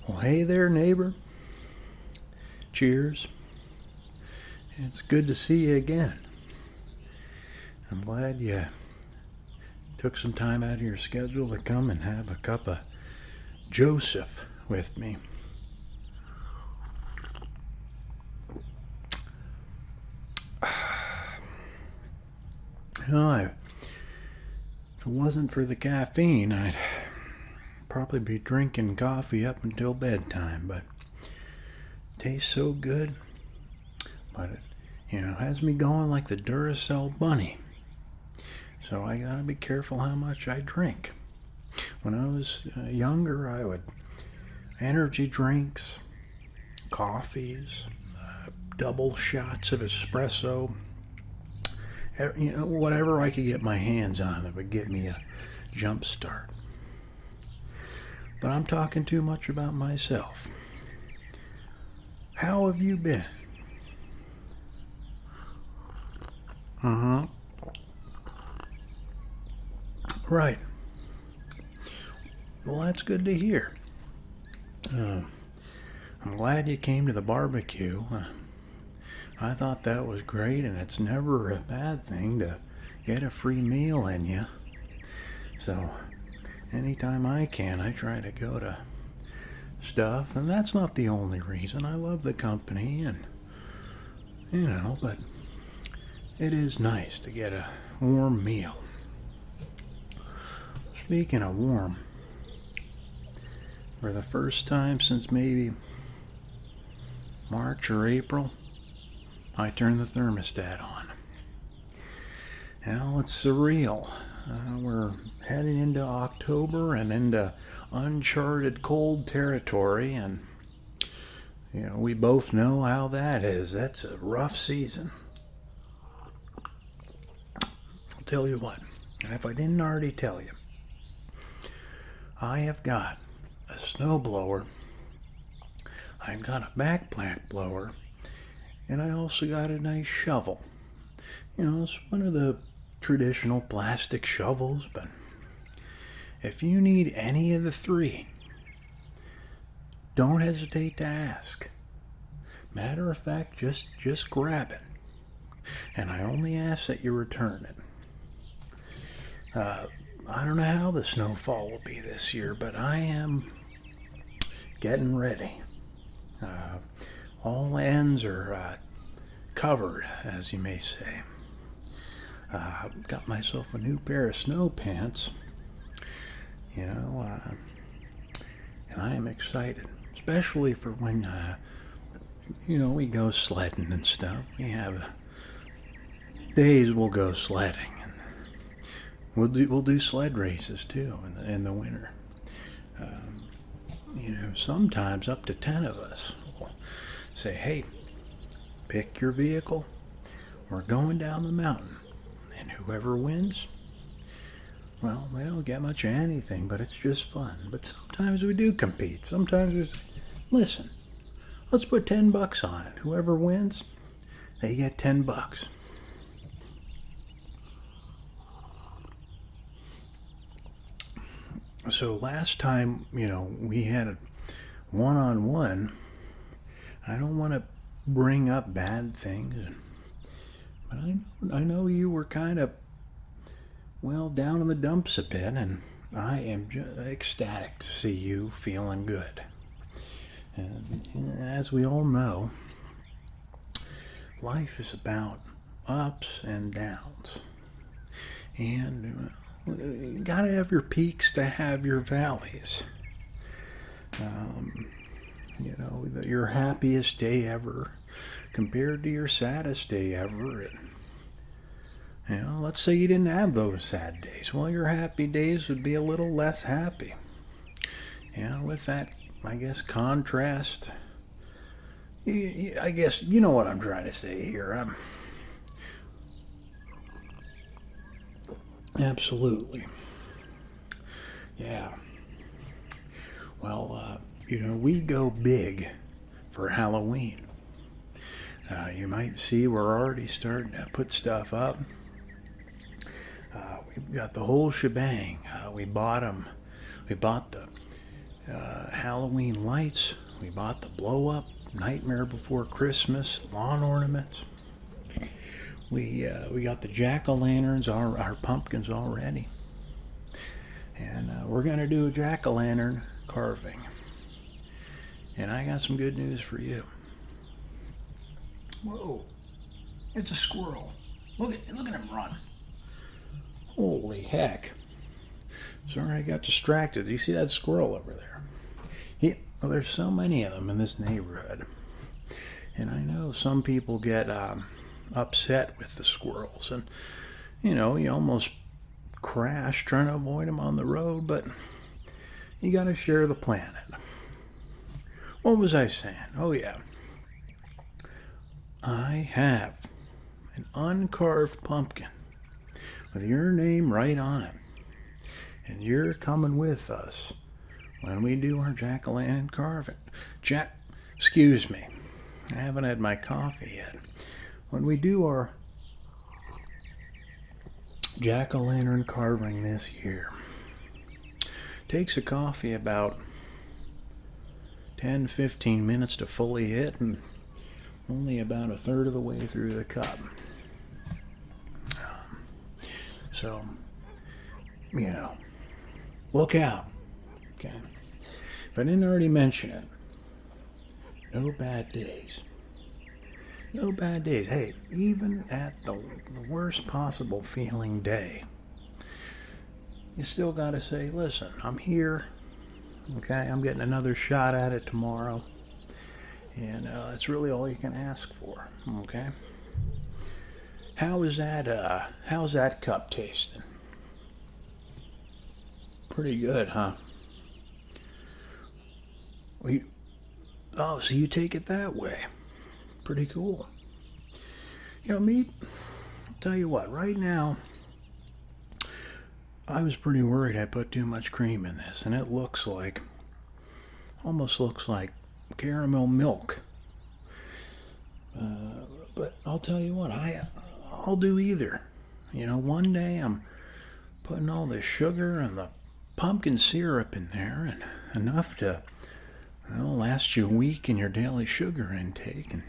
Well, hey there, neighbor. Cheers. It's good to see you again. I'm glad you took some time out of your schedule to come and have a cup of Joseph with me. If it wasn't for the caffeine, I'd probably be drinking coffee up until bedtime, but it tastes so good. But it, has me going like the Duracell bunny. So I gotta be careful how much I drink. When I was younger, I would energy drinks, coffees, double shots of espresso, whatever I could get my hands on that would get me a jump start. But I'm talking too much about myself. How have you been? Right. Well, that's good to hear. I'm glad you came to the barbecue. I thought that was great, and it's never a bad thing to get a free meal in you. So, anytime I can, I try to go to stuff, and that's not the only reason. I love the company, and, but it is nice to get a warm meal. Speaking of warm, for the first time since maybe March or April, I turned the thermostat on. Now it's surreal. We're heading into October and into uncharted cold territory, and we both know how that is. That's a rough season. I'll tell you what, and if I didn't already tell you, I have got a snowblower, I've got a backpack blower, and I also got a nice shovel. It's one of the traditional plastic shovels, but if you need any of the three, don't hesitate to ask. Matter of fact, just grab it. And I only ask that you return it. I don't know how the snowfall will be this year, but I am getting ready. All ends are covered, as you may say. Got myself a new pair of snow pants, and I am excited, especially for when, we go sledding and stuff. We have days we'll go sledding, and we'll do sled races too in the winter. Sometimes up to 10 of us will say, hey, pick your vehicle, we're going down the mountain, and whoever wins, well, they don't get much of anything, but it's just fun. But sometimes we do compete. Sometimes we say, listen, let's put $10 on it. Whoever wins, they get $10. So last time, we had a one-on-one. I don't want to bring up bad things, but I know you were kind of, down in the dumps a bit, and I am just ecstatic to see you feeling good. And as we all know, life is about ups and downs. And you gotta have your peaks to have your valleys. Your happiest day ever compared to your saddest day ever. Let's say you didn't have those sad days. Well, your happy days would be a little less happy. With that, I guess, contrast. I guess you know what I'm trying to say here. Absolutely. Yeah. Well, we go big for Halloween. You might see we're already starting to put stuff up. We've got the whole shebang. We bought the Halloween lights. We bought the blow-up Nightmare Before Christmas lawn ornaments. We got the jack-o'-lanterns, our pumpkins already. And we're going to do a jack-o'-lantern carving. And I got some good news for you. Whoa, it's a squirrel. Look at him run. Holy heck. Sorry I got distracted. Do you see that squirrel over there? Well, there's so many of them in this neighborhood. And I know some people get upset with the squirrels. And, you almost crash trying to avoid them on the road. But you got to share the planet. What was I saying? Oh, yeah. I have an uncarved pumpkin with your name right on it. And you're coming with us when we do our jack-o'-lantern carving. Excuse me. I haven't had my coffee yet. When we do our jack-o'-lantern carving this year, takes a coffee about 10-15 minutes to fully hit, and only about a third of the way through the cup. So, look out. Okay. If I didn't already mention it, no bad days. No bad days. Hey, even at the worst possible feeling day, you still got to say, listen, I'm here. Okay, I'm getting another shot at it tomorrow. And that's really all you can ask for. Okay? How's that cup tasting? Pretty good, huh? So you take it that way. Pretty cool. Me, I'll tell you what, right now, I was pretty worried I put too much cream in this, and it almost looks like caramel milk. But I'll tell you what, I'll do either. One day I'm putting all the sugar and the pumpkin syrup in there, and enough to last you a week in your daily sugar intake. And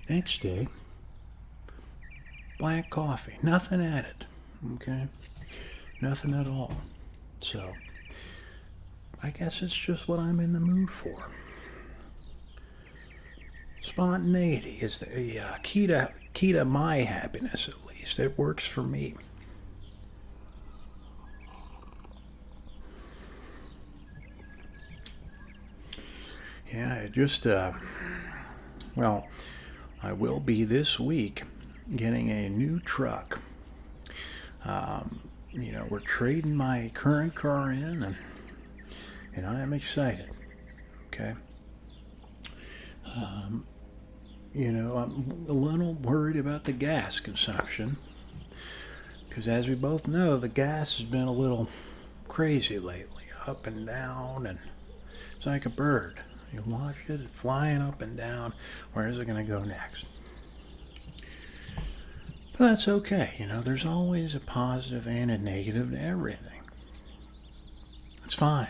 next day, black coffee, nothing added. Okay, nothing at all. So I guess it's just what I'm in the mood for. Spontaneity is the key to my happiness, at least. It works for me. Yeah, it just, I will be this week getting a new truck. We're trading my current car in, and I am excited. Okay. I'm a little worried about the gas consumption, because as we both know, the gas has been a little crazy lately, up and down, and it's like a bird. You watch it flying up and down. Where is it going to go next? But that's okay. There's always a positive and a negative to everything. It's fine.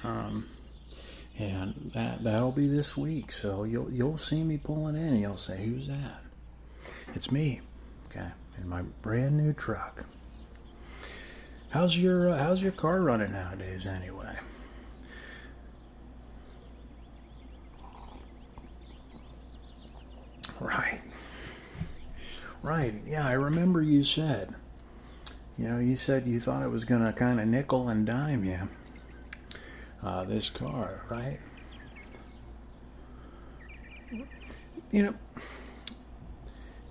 And that'll be this week. So you'll see me pulling in, and you'll say, "Who's that?" It's me. Okay, in my brand new truck. How's your car running nowadays, anyway? Right. Yeah, I remember you said. You said you thought it was gonna kind of nickel and dime you. This car, right?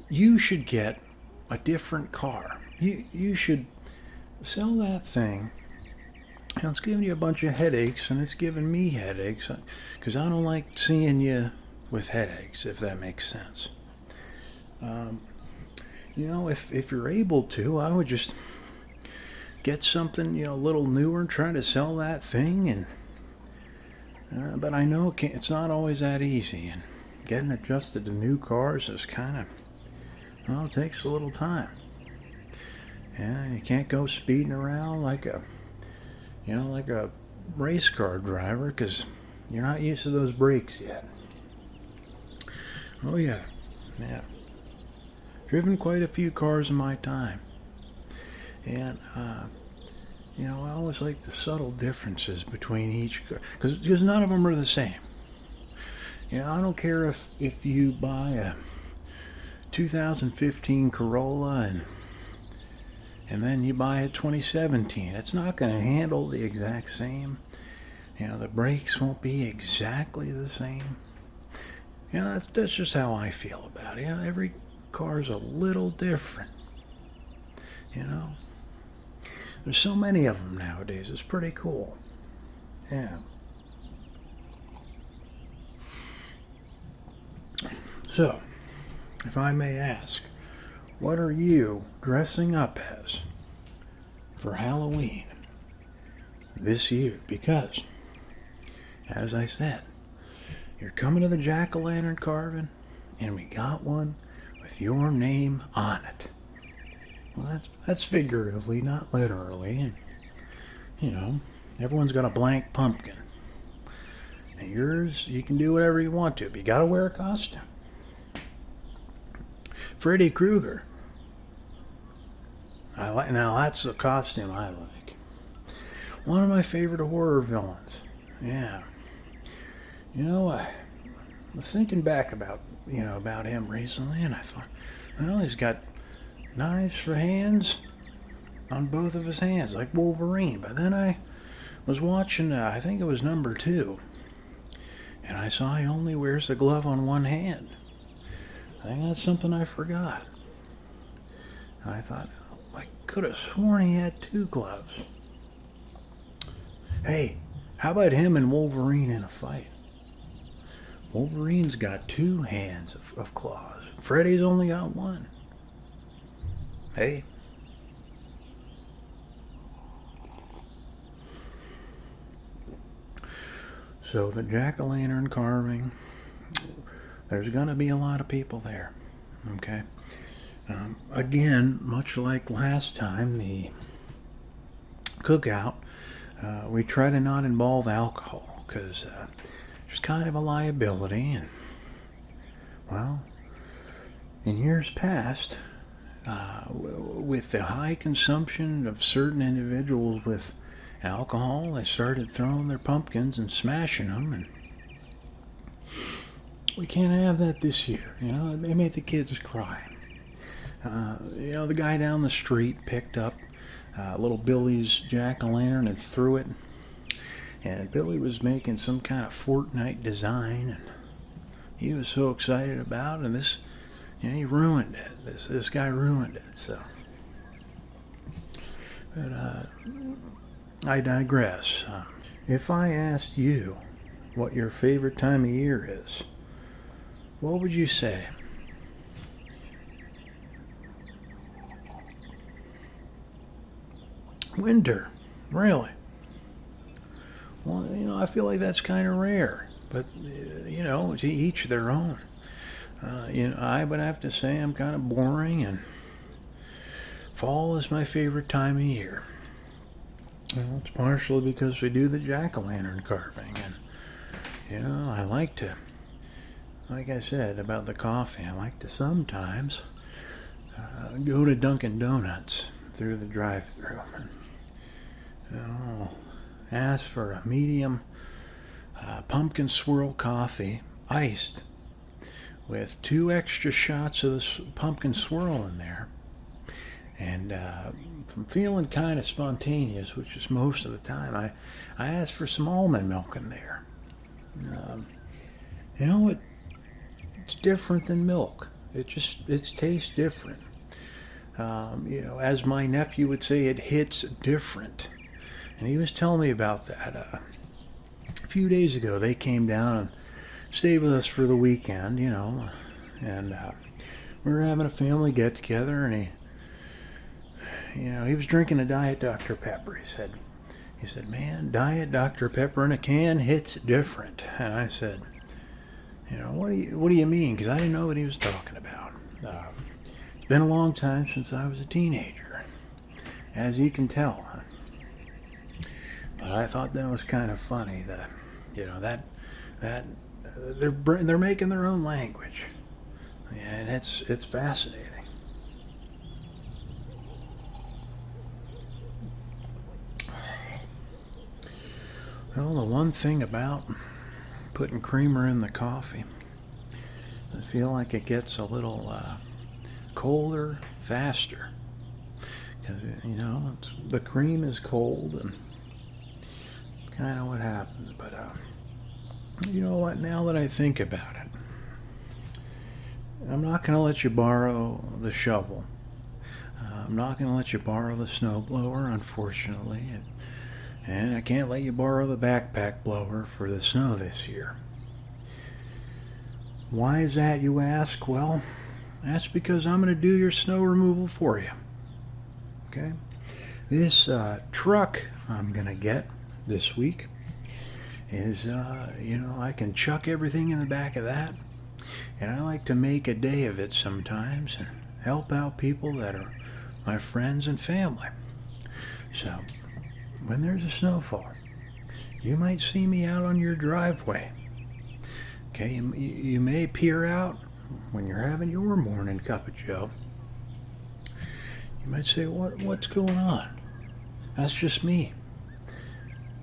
You should get a different car. You should sell that thing. It's giving you a bunch of headaches, and it's giving me headaches, because I don't like seeing you with headaches, if that makes sense. If you're able to, I would just get something, a little newer and try to sell that thing. But I know it's not always that easy, and getting adjusted to new cars is kind of, it takes a little time. Yeah, you can't go speeding around like a race car driver because you're not used to those brakes yet. Oh yeah, yeah. Driven quite a few cars in my time. And, I always like the subtle differences between each car. Because none of them are the same. I don't care if you buy a 2015 Corolla and then you buy a 2017. It's not going to handle the exact same. The brakes won't be exactly the same. That's just how I feel about it. Every car's a little different. There's so many of them nowadays. It's pretty cool. Yeah. So, if I may ask, what are you dressing up as for Halloween this year? Because, as I said, you're coming to the jack-o'-lantern carving, and we got one with your name on it. Well, that's figuratively, not literally. And, everyone's got a blank pumpkin. And yours, you can do whatever you want to, but you gotta wear a costume. Freddy Krueger. Now that's the costume I like. One of my favorite horror villains. Yeah. I was thinking back about him recently, and I thought, well, he's got knives for hands on both of his hands, like Wolverine. But then I was watching, I think it was number 2, and I saw he only wears the glove on one hand. I think that's something I forgot. And I thought, I could have sworn he had 2 gloves. Hey, how about him and Wolverine in a fight? Wolverine's got 2 hands of claws. Freddy's only got 1. Hey. So the jack-o'-lantern carving, there's going to be a lot of people there. Okay. Again, much like last time, the cookout, we try to not involve alcohol because there's kind of a liability. And, well, in years past, with the high consumption of certain individuals with alcohol, they started throwing their pumpkins and smashing them, and we can't have that this year. It made the kids cry. The guy down the street picked up little Billy's jack-o'-lantern and threw it, and Billy was making some kind of Fortnite design, and he was so excited about it, and this, he ruined it. This guy ruined it. So, but I digress. If I asked you what your favorite time of year is, what would you say? Winter. Really? Well, I feel like that's kind of rare. But, to each their own. I would have to say I'm kind of boring, and fall is my favorite time of year. Well, it's partially because we do the jack-o'-lantern carving, and, I like to, like I said about the coffee, I like to sometimes go to Dunkin' Donuts through the drive-thru and ask for a medium pumpkin swirl coffee, iced, with 2 extra shots of the pumpkin swirl in there. And I'm feeling kind of spontaneous, which is most of the time, I ask for some almond milk in there. It's different than milk. It tastes different. As my nephew would say, it hits different. And he was telling me about that a few days ago. They came down and stayed with us for the weekend, and we were having a family get together, and he was drinking a Diet Dr. Pepper. He said, man, Diet Dr. Pepper in a can hits different. And I said, what do you mean? Because I didn't know what he was talking about. It's been a long time since I was a teenager, as you can tell. But I thought that was kind of funny that, that they're making their own language, and it's fascinating. Well, the one thing about putting creamer in the coffee, I feel like it gets a little colder faster, because the cream is cold and kind of what happens. But you know what? Now that I think about it, I'm not going to let you borrow the shovel. I'm not going to let you borrow the snowblower, unfortunately. And I can't let you borrow the backpack blower for the snow this year. Why is that, you ask? Well, that's because I'm going to do your snow removal for you. Okay? This truck I'm going to get this week is, I can chuck everything in the back of that. And I like to make a day of it sometimes and help out people that are my friends and family. So, when there's a snowfall, you might see me out on your driveway. Okay, you may peer out when you're having your morning cup of joe. You might say, what's going on? That's just me,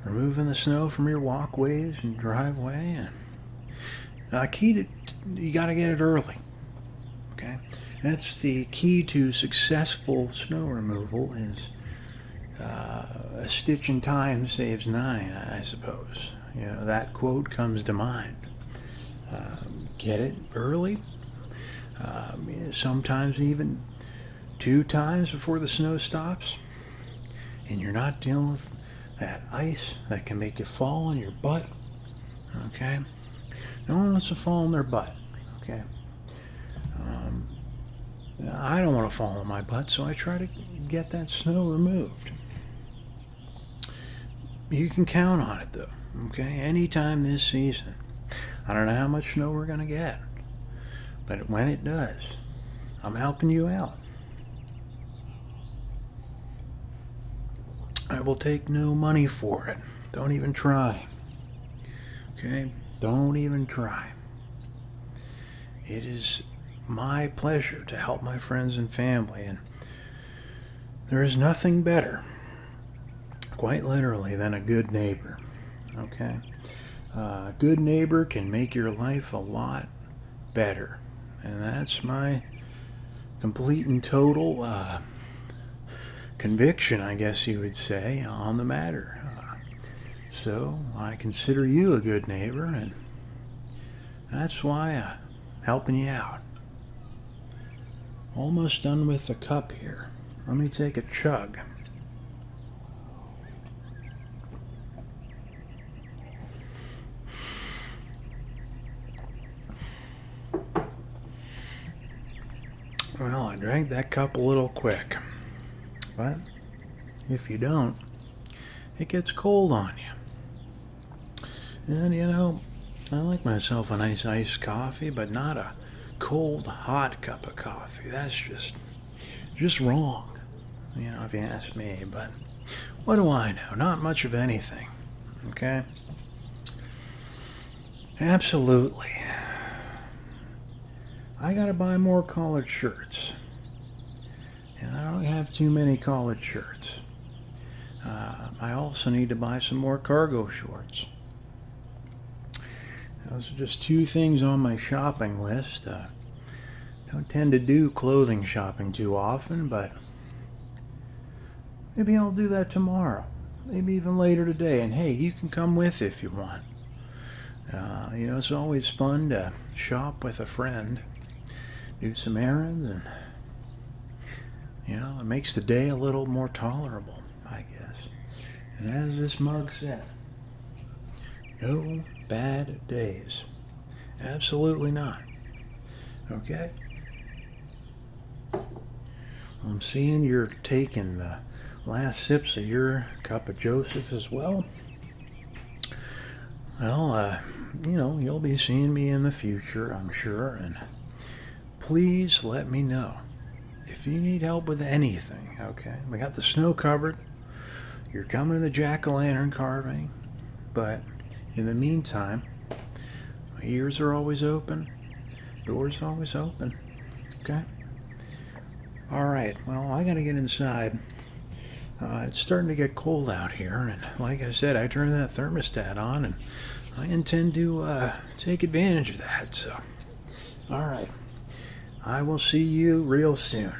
removing the snow from your walkways and driveway. And you got to get it early. Okay, that's the key to successful snow removal. Is a stitch in time saves nine, I suppose. That quote comes to mind. Get it early. Sometimes even 2 times before the snow stops. And you're not dealing with that ice that can make you fall on your butt. Okay? No one wants to fall on their butt. Okay? I don't want to fall on my butt, so I try to get that snow removed. You can count on it, though, okay? Anytime this season. I don't know how much snow we're going to get, but when it does, I'm helping you out. I will take no money for it. Don't even try. Okay? Don't even try. It is my pleasure to help my friends and family, and there is nothing better, quite literally, than a good neighbor. Okay? A good neighbor can make your life a lot better. And that's my complete and total conviction, I guess you would say, on the matter. So I consider you a good neighbor, and that's why I'm helping you out. Almost done with the cup here. Let me take a chug. Well, I drank that cup a little quick. But if you don't, it gets cold on you. And I like myself a nice iced coffee, but not a cold, hot cup of coffee. That's just wrong, if you ask me. But what do I know? Not much of anything. Okay? Absolutely. I gotta buy more collared shirts. And I don't have too many collared shirts. I also need to buy some more cargo shorts. Those are just 2 things on my shopping list. Don't tend to do clothing shopping too often, but maybe I'll do that tomorrow. Maybe even later today. And hey, you can come with if you want. It's always fun to shop with a friend, do some errands, and it makes the day a little more tolerable, I guess. And as this mug said, no bad days. Absolutely not. Okay? I'm seeing you're taking the last sips of your cup of Joseph as well. Well, you'll be seeing me in the future, I'm sure, and please let me know if you need help with anything, okay? We got the snow covered. you're coming to the jack-o'-lantern carving, but in the meantime, my ears are always open, doors always open. Okay? Alright, well, I gotta get inside. It's starting to get cold out here, and like I said, I turned that thermostat on, and I intend to take advantage of that. So, alright, I will see you real soon.